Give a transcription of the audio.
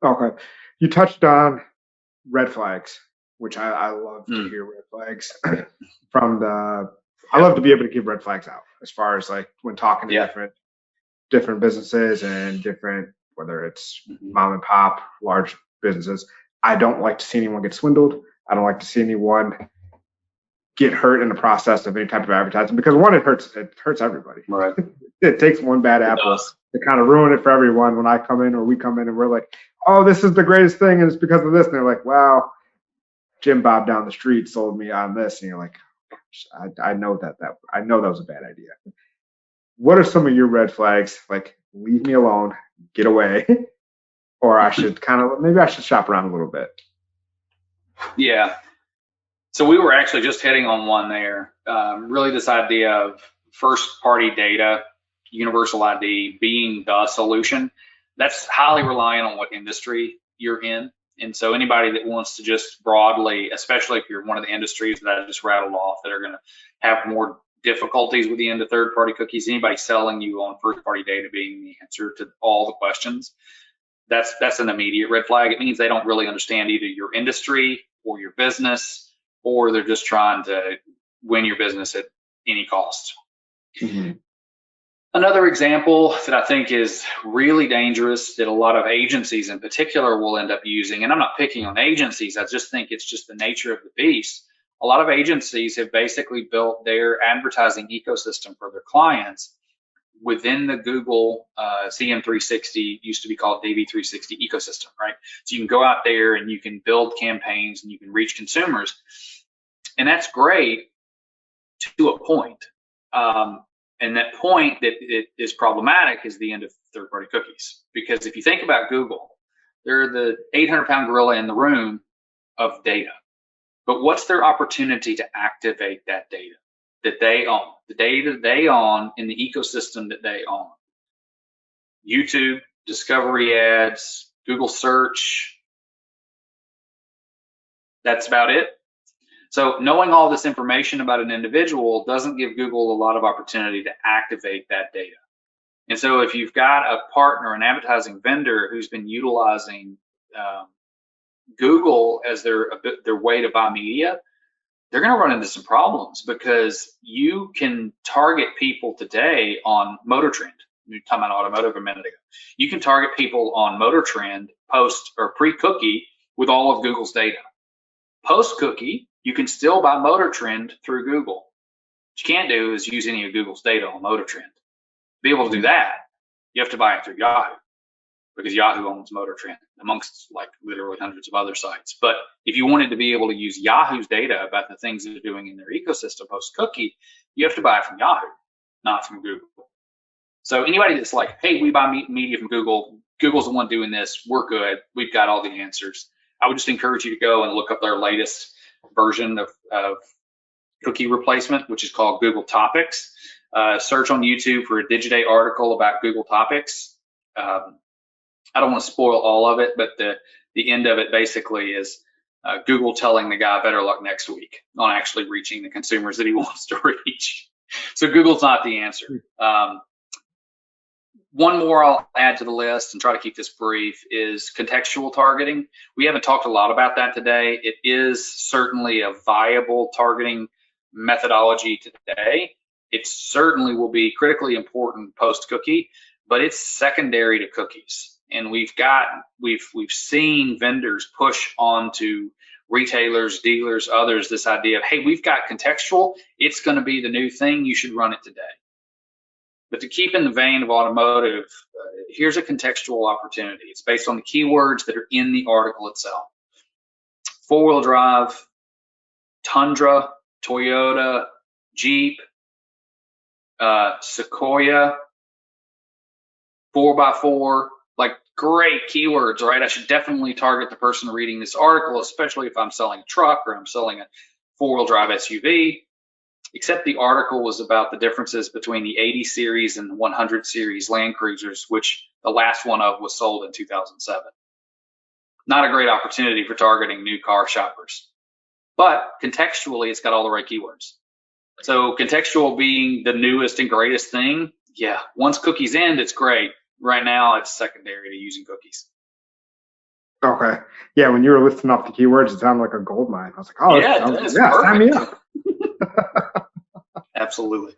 Okay. You touched on red flags, which I love to hear red flags from the. I love to be able to give red flags out as far as like when talking to different businesses and different, whether it's mom and pop, large businesses. I don't like to see anyone get swindled. I don't like to see anyone get hurt in the process of any type of advertising because one, it hurts everybody. Right. It takes one bad apple to kind of ruin it for everyone. When I come in or we come in and we're like, oh, this is the greatest thing, and it's because of this. And they're like, wow, Jim Bob down the street sold me on this, and you're like, I know that was a bad idea. What are some of your red flags? Like, leave me alone, get away, or I should maybe I should shop around a little bit. Yeah. So we were actually just hitting on one there. Really, this idea of first-party data, universal ID being the solution. That's highly reliant on what industry you're in. And so anybody that wants to just broadly, especially if you're one of the industries that I just rattled off that are going to have more difficulties with the end of third-party cookies, anybody selling you on first-party data being the answer to all the questions, that's an immediate red flag. It means they don't really understand either your industry or your business, or they're just trying to win your business at any cost. Another example that I think is really dangerous that a lot of agencies in particular will end up using, and I'm not picking on agencies, I just think it's just the nature of the beast. A lot of agencies have basically built their advertising ecosystem for their clients within the Google CM360, used to be called DV360 ecosystem, right? So you can go out there and you can build campaigns and you can reach consumers. And that's great to a point. And that point that it is problematic is the end of third-party cookies. Because if you think about Google, they're the 800-pound gorilla in the room of data. But what's their opportunity to activate that data that they own? The data that they own in the ecosystem that they own. YouTube, discovery ads, Google search. That's about it. So knowing all this information about an individual doesn't give Google a lot of opportunity to activate that data. And so if you've got a partner, an advertising vendor who's been utilizing Google as their way to buy media, they're going to run into some problems because you can target people today on Motor Trend. We were talking about automotive a minute ago. You can target people on Motor Trend post or pre-cookie with all of Google's data. Post-cookie, you can still buy Motor Trend through Google. What you can't do is use any of Google's data on Motor Trend. To be able to do that, you have to buy it through Yahoo, because Yahoo owns Motor Trend amongst like literally hundreds of other sites. But if you wanted to be able to use Yahoo's data about the things that they're doing in their ecosystem post-cookie, you have to buy it from Yahoo, not from Google. So anybody that's like, hey, we buy media from Google, Google's the one doing this, we're good, we've got all the answers. I would just encourage you to go and look up their latest version of cookie replacement, which is called Google Topics. Search on YouTube for a Digiday article about Google Topics. I don't want to spoil all of it, but the end of it basically is Google telling the guy better luck next week on actually reaching the consumers that he wants to reach. So Google's not the answer. One more I'll add to the list and try to keep this brief is contextual targeting. We haven't talked a lot about that today. It is certainly a viable targeting methodology today. It certainly will be critically important post-cookie, but it's secondary to cookies. And we've seen vendors push onto retailers, dealers, others, this idea of, hey, we've got contextual, it's going to be the new thing, you should run it today. But to keep in the vein of automotive, here's a contextual opportunity. It's based on the keywords that are in the article itself. Four-wheel drive, Tundra, Toyota, Jeep, Sequoia, 4x4, like great keywords, right? I should definitely target the person reading this article, especially if I'm selling a truck or I'm selling a four-wheel drive SUV. Except the article was about the differences between the 80 series and the 100 series Land Cruisers, which the last one of was sold in 2007. Not a great opportunity for targeting new car shoppers, but contextually, it's got all the right keywords. So contextual being the newest and greatest thing, yeah, once cookies end, it's great. Right now, it's secondary to using cookies. Okay. Yeah, when you were listing off the keywords, it sounded like a gold mine. I was like, oh, Yeah, that it does. yeah, sign me Perfect. up. Absolutely.